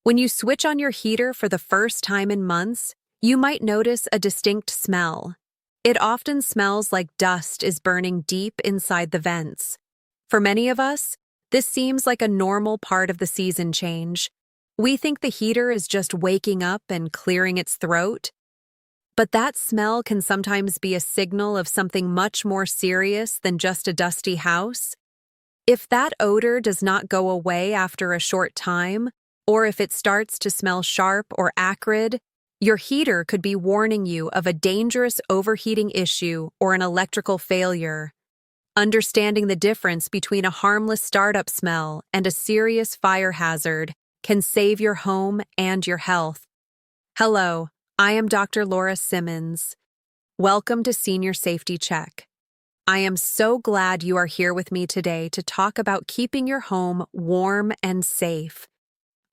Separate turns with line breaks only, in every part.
When you switch on your heater for the first time in months, you might notice a distinct smell. It often smells like dust is burning deep inside the vents. For many of us, this seems like a normal part of the season change. We think the heater is just waking up and clearing its throat. But that smell can sometimes be a signal of something much more serious than just a dusty house. If that odor does not go away after a short time, or if it starts to smell sharp or acrid, your heater could be warning you of a dangerous overheating issue or an electrical failure. Understanding the difference between a harmless startup smell and a serious fire hazard can save your home and your health. Hello, I am Dr. Laura Simmons. Welcome to Senior Safety Check. I am so glad you are here with me today to talk about keeping your home warm and safe.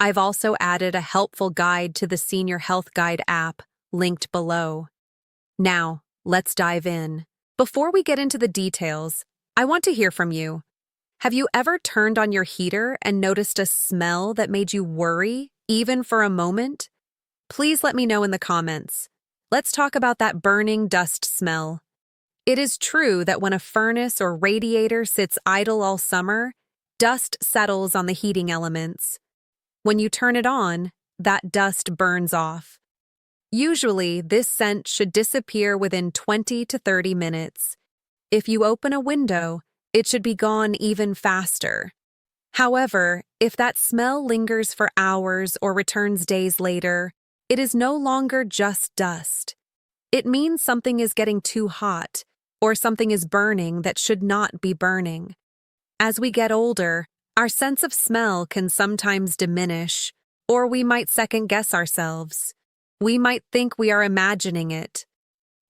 I've also added a helpful guide to the Senior Health Guide app, linked below. Now, let's dive in. Before we get into the details, I want to hear from you. Have you ever turned on your heater and noticed a smell that made you worry, even for a moment? Please let me know in the comments. Let's talk about that burning dust smell. It is true that when a furnace or radiator sits idle all summer, dust settles on the heating elements. When you turn it on, that dust burns off. Usually, this scent should disappear within 20 to 30 minutes. If you open a window, it should be gone even faster. However, if that smell lingers for hours or returns days later, it is no longer just dust. It means something is getting too hot, or something is burning that should not be burning. As we get older, our sense of smell can sometimes diminish, or we might second-guess ourselves. We might think we are imagining it.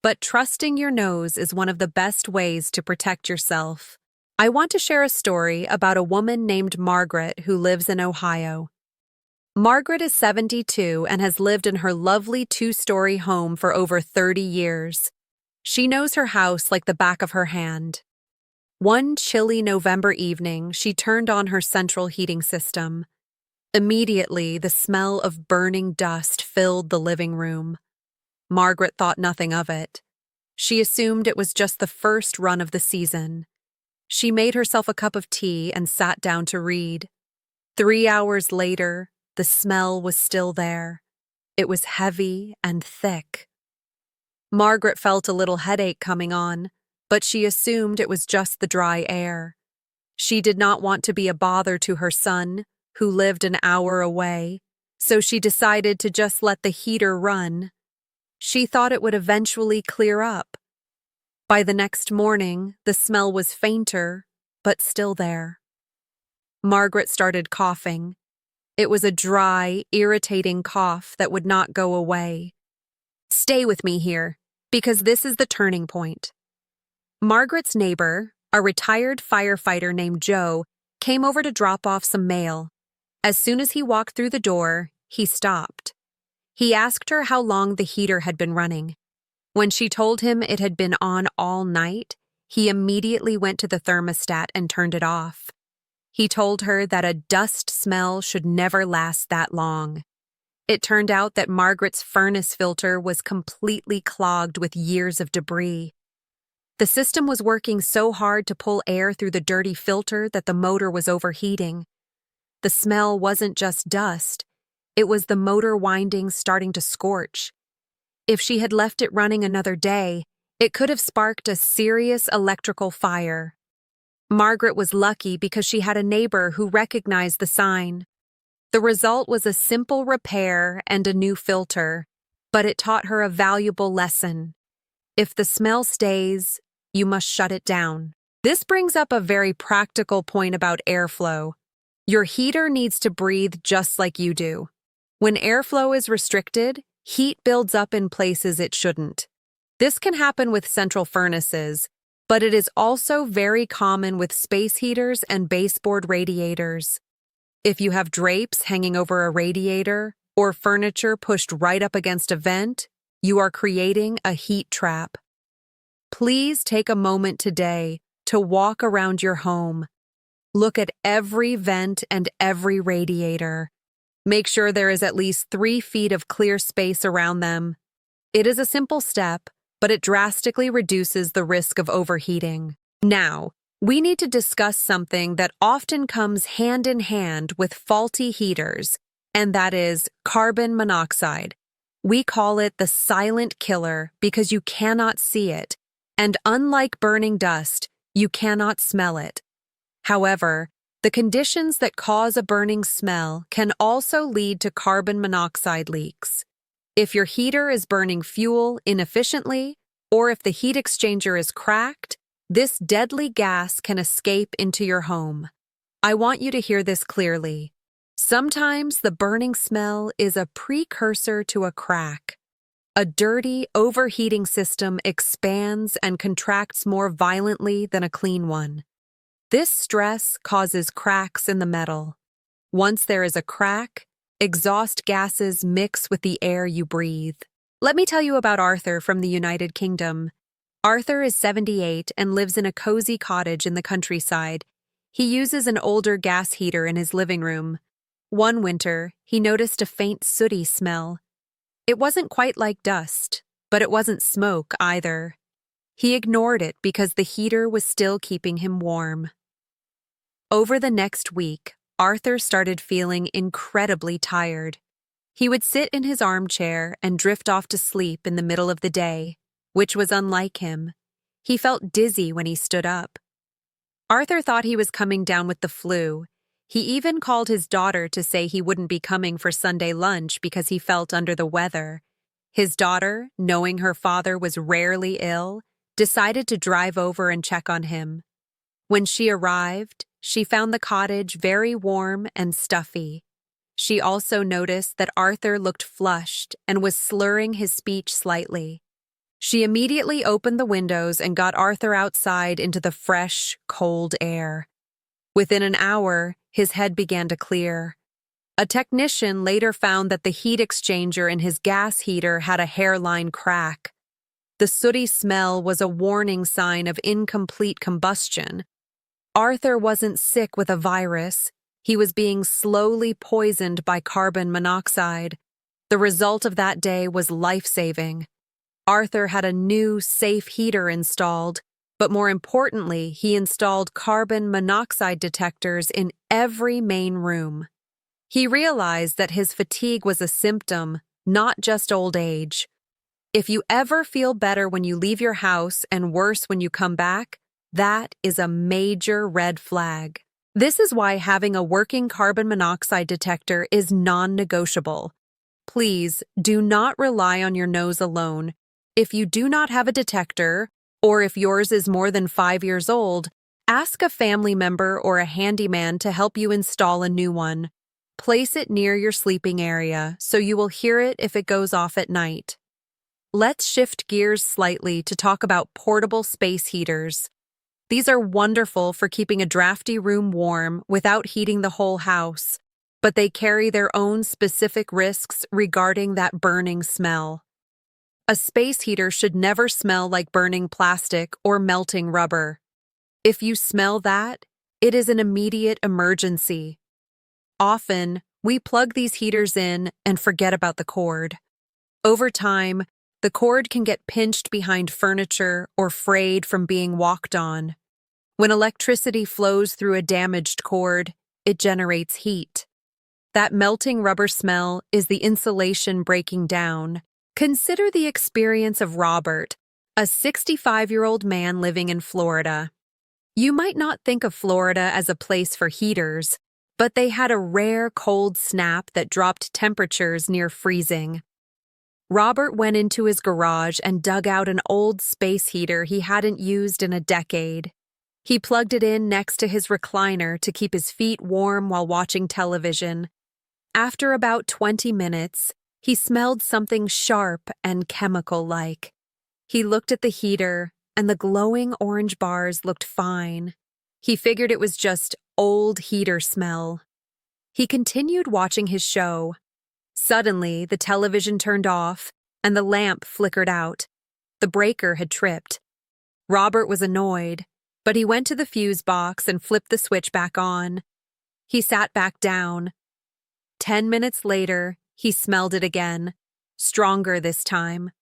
But trusting your nose is one of the best ways to protect yourself. I want to share a story about a woman named Margaret who lives in Ohio. Margaret is 72 and has lived in her lovely two-story home for over 30 years. She knows her house like the back of her hand. One chilly November evening, she turned on her central heating system. Immediately, the smell of burning dust filled the living room. Margaret thought nothing of it. She assumed it was just the first run of the season. She made herself a cup of tea and sat down to read. 3 hours later, the smell was still there. It was heavy and thick. Margaret felt a little headache coming on, but she assumed it was just the dry air. She did not want to be a bother to her son, who lived an hour away, so she decided to just let the heater run. She thought it would eventually clear up. By the next morning, the smell was fainter, but still there. Margaret started coughing. It was a dry, irritating cough that would not go away. Stay with me here, because this is the turning point. Margaret's neighbor, a retired firefighter named Joe, came over to drop off some mail. As soon as he walked through the door, he stopped. He asked her how long the heater had been running. When she told him it had been on all night, he immediately went to the thermostat and turned it off. He told her that a dust smell should never last that long. It turned out that Margaret's furnace filter was completely clogged with years of debris. The system was working so hard to pull air through the dirty filter that the motor was overheating. The smell wasn't just dust, it was the motor windings starting to scorch. If she had left it running another day, it could have sparked a serious electrical fire. Margaret was lucky because she had a neighbor who recognized the sign. The result was a simple repair and a new filter, but it taught her a valuable lesson. If the smell stays, you must shut it down. This brings up a very practical point about airflow. Your heater needs to breathe just like you do. When airflow is restricted, heat builds up in places it shouldn't. This can happen with central furnaces, but it is also very common with space heaters and baseboard radiators. If you have drapes hanging over a radiator or furniture pushed right up against a vent, you are creating a heat trap. Please take a moment today to walk around your home. Look at every vent and every radiator. Make sure there is at least 3 feet of clear space around them. It is a simple step, but it drastically reduces the risk of overheating. Now, we need to discuss something that often comes hand in hand with faulty heaters, and that is carbon monoxide. We call it the silent killer because you cannot see it, and unlike burning dust, you cannot smell it. However, the conditions that cause a burning smell can also lead to carbon monoxide leaks. If your heater is burning fuel inefficiently, or if the heat exchanger is cracked, this deadly gas can escape into your home. I want you to hear this clearly. Sometimes the burning smell is a precursor to a crack. A dirty, overheating system expands and contracts more violently than a clean one. This stress causes cracks in the metal. Once there is a crack, exhaust gases mix with the air you breathe. Let me tell you about Arthur from the United Kingdom. Arthur is 78 and lives in a cozy cottage in the countryside. He uses an older gas heater in his living room. One winter, he noticed a faint sooty smell. It wasn't quite like dust, but it wasn't smoke either. He ignored it because the heater was still keeping him warm. Over the next week, Arthur started feeling incredibly tired. He would sit in his armchair and drift off to sleep in the middle of the day, which was unlike him. He felt dizzy when he stood up. Arthur thought he was coming down with the flu. He even called his daughter to say he wouldn't be coming for Sunday lunch because he felt under the weather. His daughter, knowing her father was rarely ill, decided to drive over and check on him. When she arrived, she found the cottage very warm and stuffy. She also noticed that Arthur looked flushed and was slurring his speech slightly. She immediately opened the windows and got Arthur outside into the fresh, cold air. Within an hour, his head began to clear. A technician later found that the heat exchanger in his gas heater had a hairline crack. The sooty smell was a warning sign of incomplete combustion. Arthur wasn't sick with a virus. He was being slowly poisoned by carbon monoxide. The result of that day was life-saving. Arthur had a new, safe heater installed, but more importantly, he installed carbon monoxide detectors in every main room. He realized that his fatigue was a symptom, not just old age. If you ever feel better when you leave your house and worse when you come back, that is a major red flag. This is why having a working carbon monoxide detector is non-negotiable. Please do not rely on your nose alone. If you do not have a detector, or if yours is more than 5 years old, ask a family member or a handyman to help you install a new one. Place it near your sleeping area so you will hear it if it goes off at night. Let's shift gears slightly to talk about portable space heaters. These are wonderful for keeping a drafty room warm without heating the whole house, but they carry their own specific risks regarding that burning smell. A space heater should never smell like burning plastic or melting rubber. If you smell that, it is an immediate emergency. Often, we plug these heaters in and forget about the cord. Over time, the cord can get pinched behind furniture or frayed from being walked on. When electricity flows through a damaged cord, it generates heat. That melting rubber smell is the insulation breaking down. Consider the experience of Robert, a 65-year-old man living in Florida. You might not think of Florida as a place for heaters, but they had a rare cold snap that dropped temperatures near freezing. Robert went into his garage and dug out an old space heater he hadn't used in a decade. He plugged it in next to his recliner to keep his feet warm while watching television. After about 20 minutes, he smelled something sharp and chemical-like. He looked at the heater, and the glowing orange bars looked fine. He figured it was just old heater smell. He continued watching his show. Suddenly, the television turned off, and the lamp flickered out. The breaker had tripped. Robert was annoyed, but he went to the fuse box and flipped the switch back on. He sat back down. 10 minutes later, he smelled it again, stronger this time.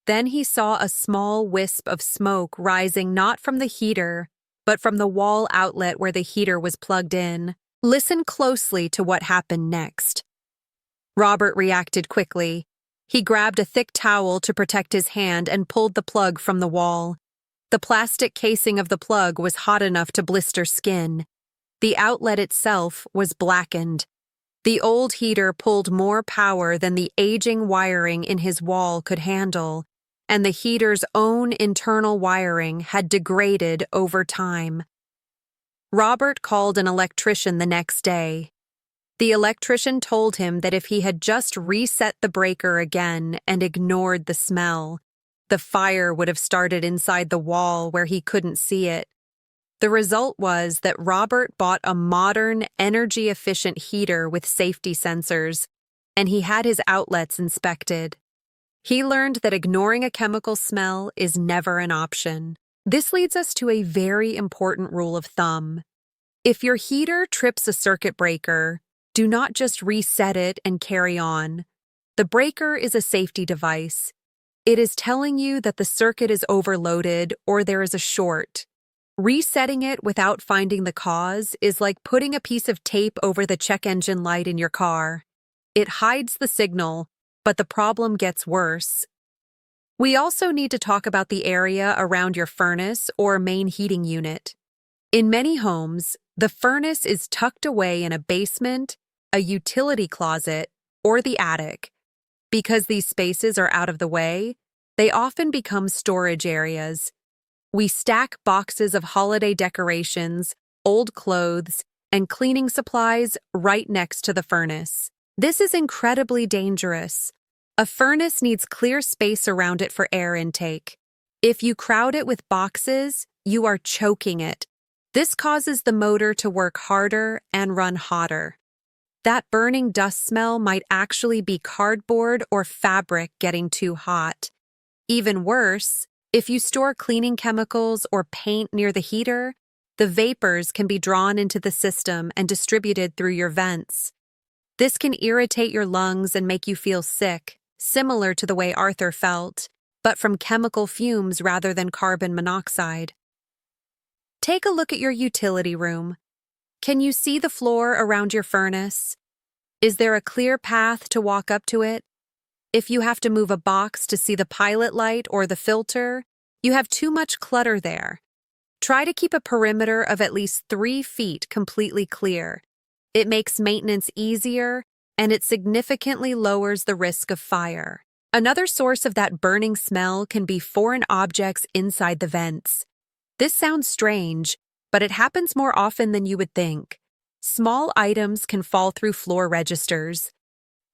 Then he saw a small wisp of smoke rising not from the heater, but from the wall outlet where the heater was plugged in. Listen closely to what happened next. Robert reacted quickly. He grabbed a thick towel to protect his hand and pulled the plug from the wall. The plastic casing of the plug was hot enough to blister skin. The outlet itself was blackened. The old heater pulled more power than the aging wiring in his wall could handle, and the heater's own internal wiring had degraded over time. Robert called an electrician the next day. The electrician told him that if he had just reset the breaker again and ignored the smell, the fire would have started inside the wall where he couldn't see it. The result was that Robert bought a modern, energy-efficient heater with safety sensors, and he had his outlets inspected. He learned that ignoring a chemical smell is never an option. This leads us to a very important rule of thumb. If your heater trips a circuit breaker, do not just reset it and carry on. The breaker is a safety device. It is telling you that the circuit is overloaded or there is a short. Resetting it without finding the cause is like putting a piece of tape over the check engine light in your car. It hides the signal, but the problem gets worse. We also need to talk about the area around your furnace or main heating unit. In many homes, the furnace is tucked away in a basement, a utility closet, or the attic. Because these spaces are out of the way, they often become storage areas. We stack boxes of holiday decorations, old clothes, and cleaning supplies right next to the furnace. This is incredibly dangerous. A furnace needs clear space around it for air intake. If you crowd it with boxes, you are choking it. This causes the motor to work harder and run hotter. That burning dust smell might actually be cardboard or fabric getting too hot. Even worse, if you store cleaning chemicals or paint near the heater, the vapors can be drawn into the system and distributed through your vents. This can irritate your lungs and make you feel sick, similar to the way Arthur felt, but from chemical fumes rather than carbon monoxide. Take a look at your utility room. Can you see the floor around your furnace? Is there a clear path to walk up to it? If you have to move a box to see the pilot light or the filter, you have too much clutter there. Try to keep a perimeter of at least 3 feet completely clear. It makes maintenance easier, and it significantly lowers the risk of fire. Another source of that burning smell can be foreign objects inside the vents. This sounds strange, but it happens more often than you would think. Small items can fall through floor registers.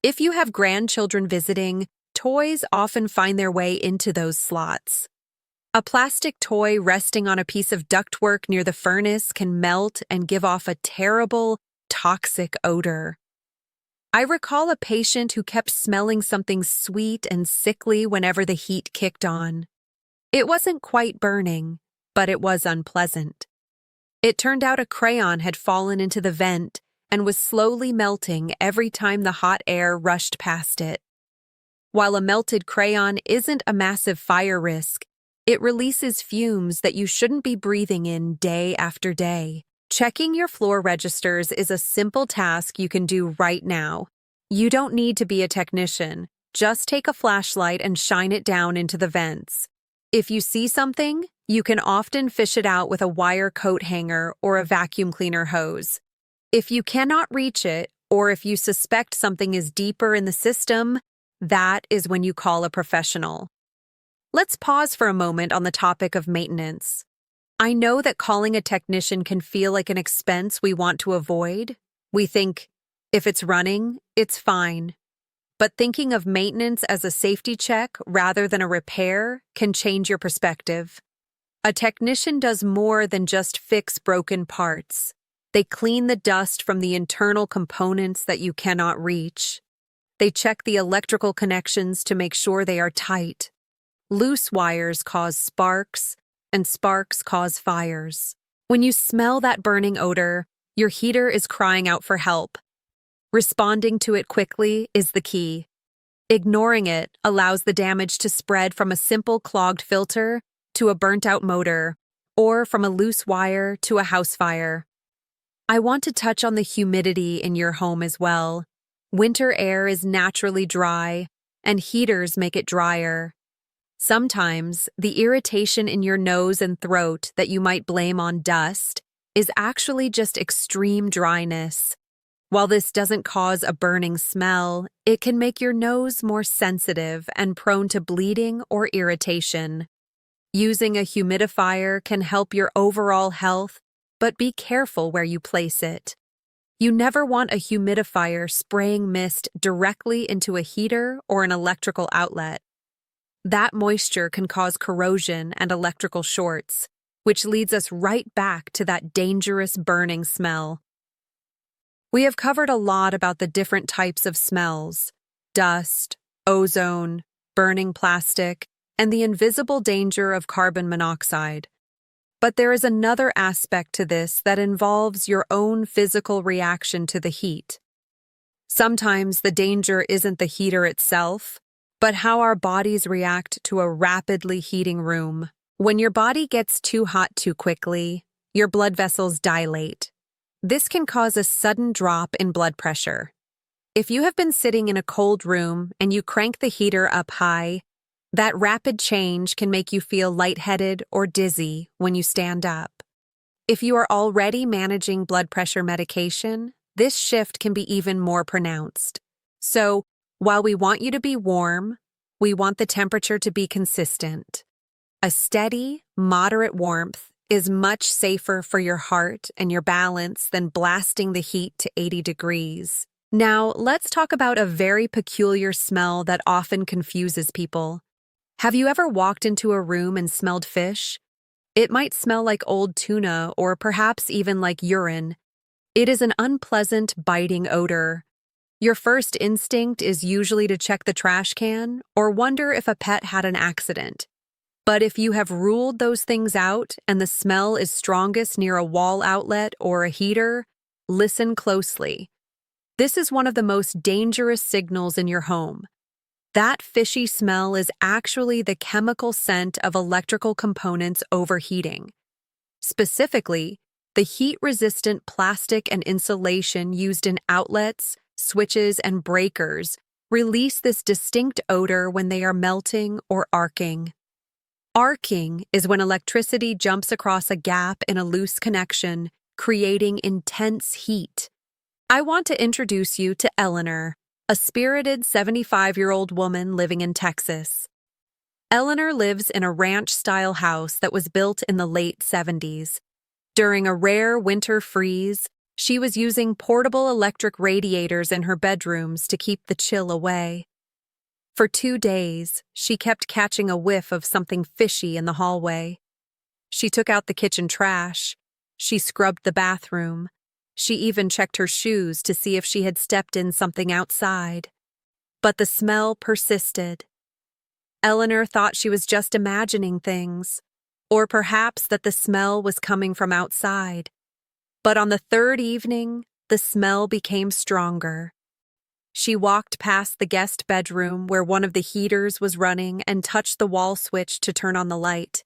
If you have grandchildren visiting, toys often find their way into those slots. A plastic toy resting on a piece of ductwork near the furnace can melt and give off a terrible, toxic odor. I recall a patient who kept smelling something sweet and sickly whenever the heat kicked on. It wasn't quite burning, but it was unpleasant. It turned out a crayon had fallen into the vent and was slowly melting every time the hot air rushed past it. While a melted crayon isn't a massive fire risk, it releases fumes that you shouldn't be breathing in day after day. Checking your floor registers is a simple task you can do right now. You don't need to be a technician. Just take a flashlight and shine it down into the vents. If you see something, you can often fish it out with a wire coat hanger or a vacuum cleaner hose. If you cannot reach it, or if you suspect something is deeper in the system, that is when you call a professional. Let's pause for a moment on the topic of maintenance. I know that calling a technician can feel like an expense we want to avoid. We think, if it's running, it's fine. But thinking of maintenance as a safety check rather than a repair can change your perspective. A technician does more than just fix broken parts. They clean the dust from the internal components that you cannot reach. They check the electrical connections to make sure they are tight. Loose wires cause sparks, and sparks cause fires. When you smell that burning odor, your heater is crying out for help. Responding to it quickly is the key. Ignoring it allows the damage to spread from a simple clogged filter to a burnt-out motor, or from a loose wire to a house fire. I want to touch on the humidity in your home as well. Winter air is naturally dry, and heaters make it drier. Sometimes, the irritation in your nose and throat that you might blame on dust is actually just extreme dryness. While this doesn't cause a burning smell, it can make your nose more sensitive and prone to bleeding or irritation. Using a humidifier can help your overall health, but be careful where you place it. You never want a humidifier spraying mist directly into a heater or an electrical outlet. That moisture can cause corrosion and electrical shorts, which leads us right back to that dangerous burning smell. We have covered a lot about the different types of smells: dust, ozone, burning plastic, and the invisible danger of carbon monoxide. But there is another aspect to this that involves your own physical reaction to the heat. Sometimes the danger isn't the heater itself, but how our bodies react to a rapidly heating room. When your body gets too hot too quickly, your blood vessels dilate. This can cause a sudden drop in blood pressure. If you have been sitting in a cold room and you crank the heater up high, that rapid change can make you feel lightheaded or dizzy when you stand up. If you are already managing blood pressure medication, this shift can be even more pronounced. So, while we want you to be warm, we want the temperature to be consistent. A steady, moderate warmth is much safer for your heart and your balance than blasting the heat to 80 degrees. Now, let's talk about a very peculiar smell that often confuses people. Have you ever walked into a room and smelled fish? It might smell like old tuna or perhaps even like urine. It is an unpleasant, biting odor. Your first instinct is usually to check the trash can or wonder if a pet had an accident. But if you have ruled those things out and the smell is strongest near a wall outlet or a heater, listen closely. This is one of the most dangerous signals in your home. That fishy smell is actually the chemical scent of electrical components overheating. Specifically, the heat-resistant plastic and insulation used in outlets, switches, and breakers release this distinct odor when they are melting or arcing. Arcing is when electricity jumps across a gap in a loose connection, creating intense heat. I want to introduce you to Eleanor, a spirited 75-year-old woman living in Texas. Eleanor lives in a ranch-style house that was built in the late 70s. During a rare winter freeze, she was using portable electric radiators in her bedrooms to keep the chill away. For 2 days, she kept catching a whiff of something fishy in the hallway. She took out the kitchen trash. She scrubbed the bathroom. She even checked her shoes to see if she had stepped in something outside. But the smell persisted. Eleanor thought she was just imagining things, or perhaps that the smell was coming from outside. But on the third evening, the smell became stronger. She walked past the guest bedroom where one of the heaters was running and touched the wall switch to turn on the light.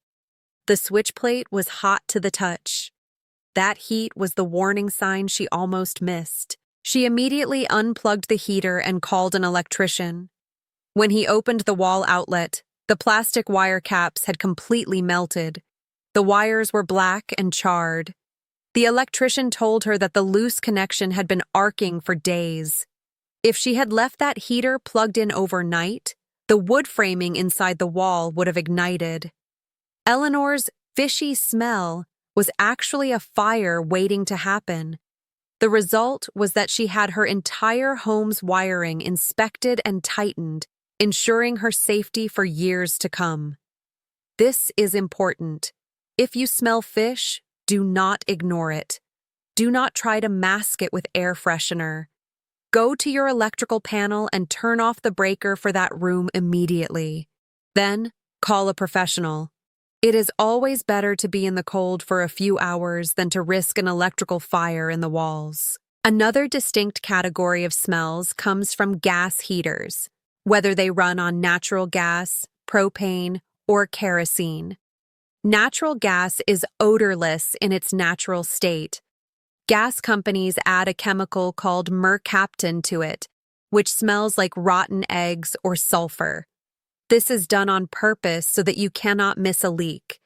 The switch plate was hot to the touch. That heat was the warning sign she almost missed. She immediately unplugged the heater and called an electrician. When he opened the wall outlet, the plastic wire caps had completely melted. The wires were black and charred. The electrician told her that the loose connection had been arcing for days. If she had left that heater plugged in overnight, the wood framing inside the wall would have ignited. Eleanor's fishy smell was actually a fire waiting to happen. The result was that she had her entire home's wiring inspected and tightened, ensuring her safety for years to come. This is important. If you smell fish, do not ignore it. Do not try to mask it with air freshener. Go to your electrical panel and turn off the breaker for that room immediately. Then, call a professional. It is always better to be in the cold for a few hours than to risk an electrical fire in the walls. Another distinct category of smells comes from gas heaters, whether they run on natural gas, propane, or kerosene. Natural gas is odorless in its natural state. Gas companies add a chemical called mercaptan to it, which smells like rotten eggs or sulfur. This is done on purpose so that you cannot miss a leak.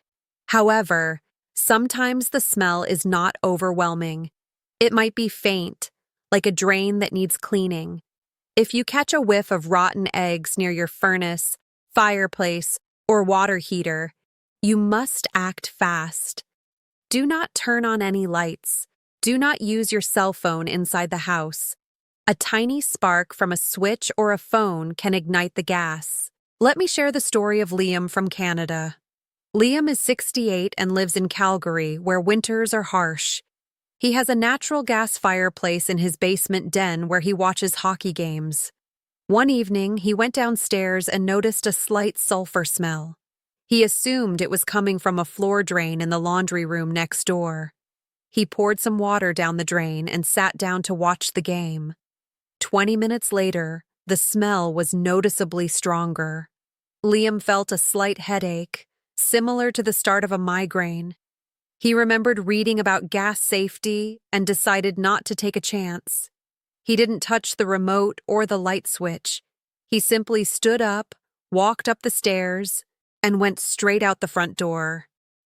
However, sometimes the smell is not overwhelming. It might be faint, like a drain that needs cleaning. If you catch a whiff of rotten eggs near your furnace, fireplace, or water heater, you must act fast. Do not turn on any lights. Do not use your cell phone inside the house. A tiny spark from a switch or a phone can ignite the gas. Let me share the story of Liam from Canada. Liam is 68 and lives in Calgary, where winters are harsh. He has a natural gas fireplace in his basement den where he watches hockey games. One evening, he went downstairs and noticed a slight sulfur smell. He assumed it was coming from a floor drain in the laundry room next door. He poured some water down the drain and sat down to watch the game. 20 minutes later, the smell was noticeably stronger. Liam felt a slight headache, similar to the start of a migraine. He remembered reading about gas safety and decided not to take a chance. He didn't touch the remote or the light switch. He simply stood up, walked up the stairs, and went straight out the front door.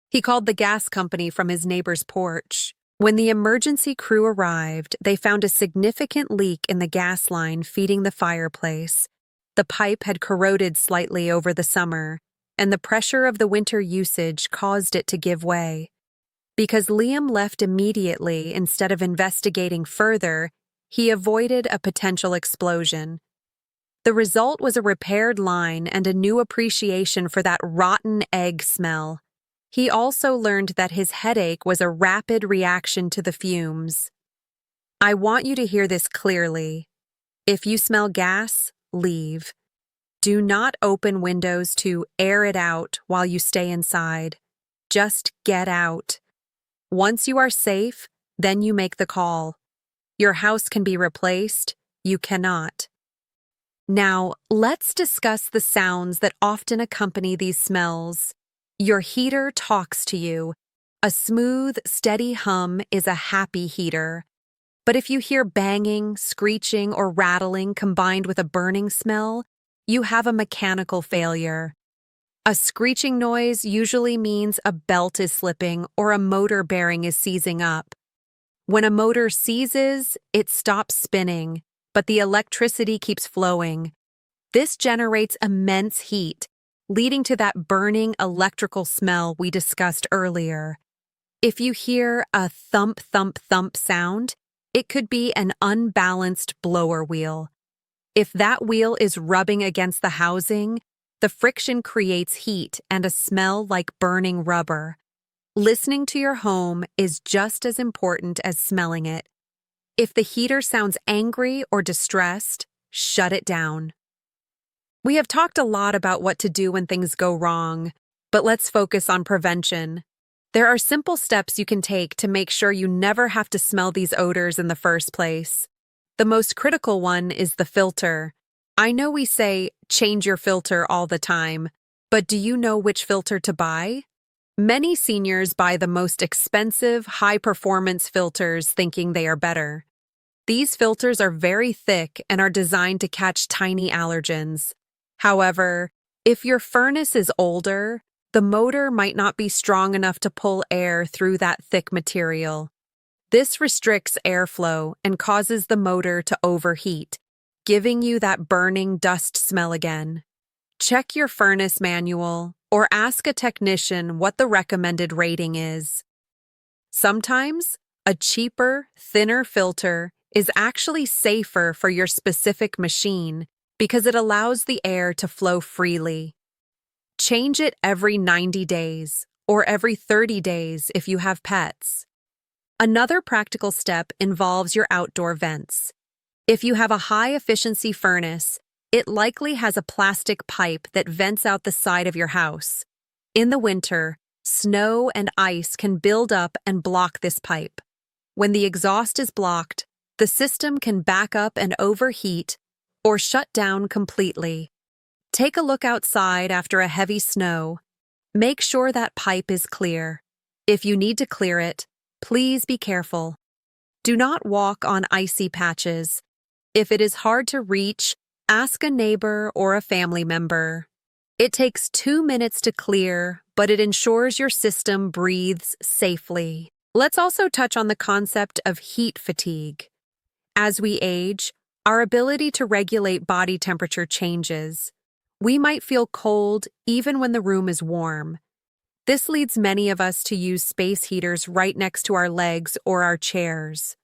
He called the gas company from his neighbor's porch. When the emergency crew arrived, they found a significant leak in the gas line feeding the fireplace. The pipe had corroded slightly over the summer, and the pressure of the winter usage caused it to give way. Because Liam left immediately instead of investigating further, he avoided a potential explosion. The result was a repaired line and a new appreciation for that rotten egg smell. He also learned that his headache was a rapid reaction to the fumes. I want you to hear this clearly. If you smell gas, leave. Do not open windows to air it out while you stay inside. Just get out. Once you are safe, then you make the call. Your house can be replaced, you cannot. Now, let's discuss the sounds that often accompany these smells. Your heater talks to you. A smooth, steady hum is a happy heater. But if you hear banging, screeching, or rattling combined with a burning smell, you have a mechanical failure. A screeching noise usually means a belt is slipping or a motor bearing is seizing up. When a motor seizes, it stops spinning, but the electricity keeps flowing. This generates immense heat, leading to that burning electrical smell we discussed earlier. If you hear a thump, thump, thump sound, it could be an unbalanced blower wheel. If that wheel is rubbing against the housing, the friction creates heat and a smell like burning rubber. Listening to your home is just as important as smelling it. If the heater sounds angry or distressed, shut it down. We have talked a lot about what to do when things go wrong, but let's focus on prevention. There are simple steps you can take to make sure you never have to smell these odors in the first place. The most critical one is the filter. I know we say, change your filter all the time, but do you know which filter to buy? Many seniors buy the most expensive, high-performance filters thinking they are better. These filters are very thick and are designed to catch tiny allergens. However, if your furnace is older, the motor might not be strong enough to pull air through that thick material. This restricts airflow and causes the motor to overheat, giving you that burning dust smell again. Check your furnace manual or ask a technician what the recommended rating is. Sometimes, a cheaper, thinner filter is actually safer for your specific machine because it allows the air to flow freely. Change it every 90 days or every 30 days if you have pets. Another practical step involves your outdoor vents. If you have a high-efficiency furnace, it likely has a plastic pipe that vents out the side of your house. In the winter, snow and ice can build up and block this pipe. When the exhaust is blocked, the system can back up and overheat or shut down completely. Take a look outside after a heavy snow. Make sure that pipe is clear. If you need to clear it, please be careful. Do not walk on icy patches. If it is hard to reach, ask a neighbor or a family member. It takes 2 minutes to clear, but it ensures your system breathes safely. Let's also touch on the concept of heat fatigue. As we age, our ability to regulate body temperature changes. We might feel cold even when the room is warm. This leads many of us to use space heaters right next to our legs or our chairs.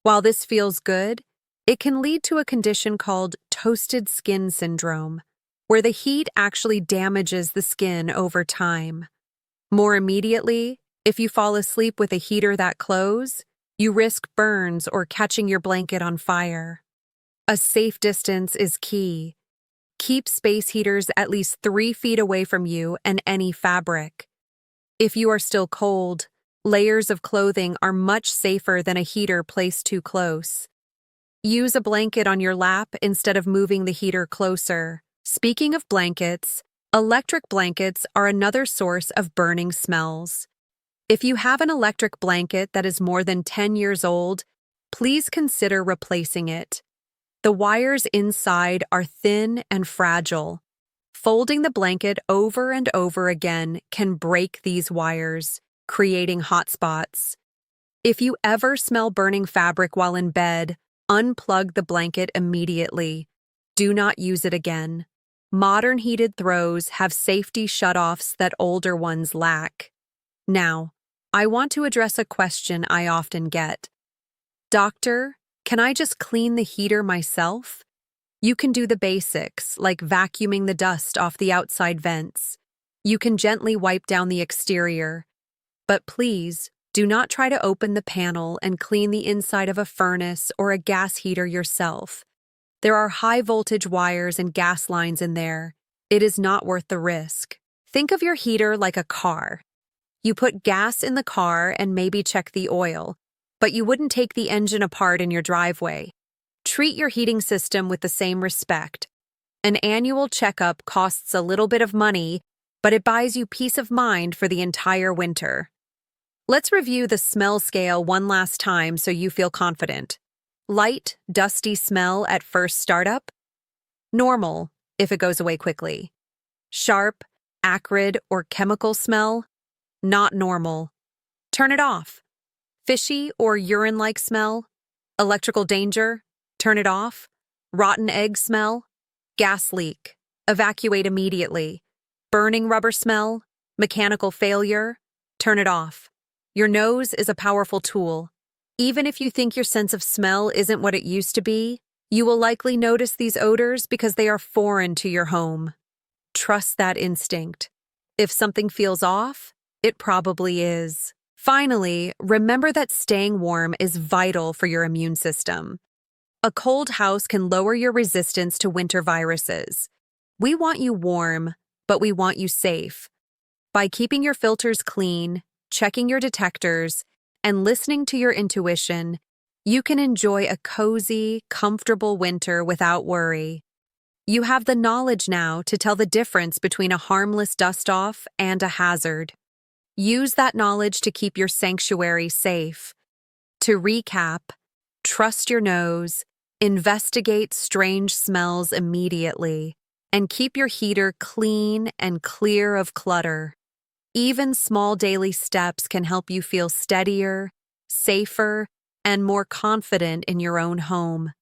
While this feels good, it can lead to a condition called toasted skin syndrome, where the heat actually damages the skin over time. More immediately, if you fall asleep with a heater that close, you risk burns or catching your blanket on fire. A safe distance is key. Keep space heaters at least 3 feet away from you and any fabric. If you are still cold, layers of clothing are much safer than a heater placed too close. Use a blanket on your lap instead of moving the heater closer. Speaking of blankets, electric blankets are another source of burning smells. If you have an electric blanket that is more than 10 years old, please consider replacing it. The wires inside are thin and fragile. Folding the blanket over and over again can break these wires, creating hot spots. If you ever smell burning fabric while in bed, unplug the blanket immediately. Do not use it again. Modern heated throws have safety shutoffs that older ones lack. Now, I want to address a question I often get. Doctor, can I just clean the heater myself? You can do the basics, like vacuuming the dust off the outside vents. You can gently wipe down the exterior. But please, do not try to open the panel and clean the inside of a furnace or a gas heater yourself. There are high-voltage wires and gas lines in there. It is not worth the risk. Think of your heater like a car. You put gas in the car and maybe check the oil, but you wouldn't take the engine apart in your driveway. Treat your heating system with the same respect. An annual checkup costs a little bit of money, but it buys you peace of mind for the entire winter. Let's review the smell scale one last time so you feel confident. Light, dusty smell at first startup. Normal, if it goes away quickly. Sharp, acrid, or chemical smell. Not normal. Turn it off. Fishy or urine-like smell. Electrical danger. Turn it off. Rotten egg smell. Gas leak. Evacuate immediately. Burning rubber smell. Mechanical failure. Turn it off. Your nose is a powerful tool. Even if you think your sense of smell isn't what it used to be, you will likely notice these odors because they are foreign to your home. Trust that instinct. If something feels off, it probably is. Finally, remember that staying warm is vital for your immune system. A cold house can lower your resistance to winter viruses. We want you warm, but we want you safe. By keeping your filters clean, checking your detectors, and listening to your intuition, you can enjoy a cozy, comfortable winter without worry. You have the knowledge now to tell the difference between a harmless dust-off and a hazard. Use that knowledge to keep your sanctuary safe. To recap, trust your nose, investigate strange smells immediately, and keep your heater clean and clear of clutter. Even small daily steps can help you feel steadier, safer, and more confident in your own home.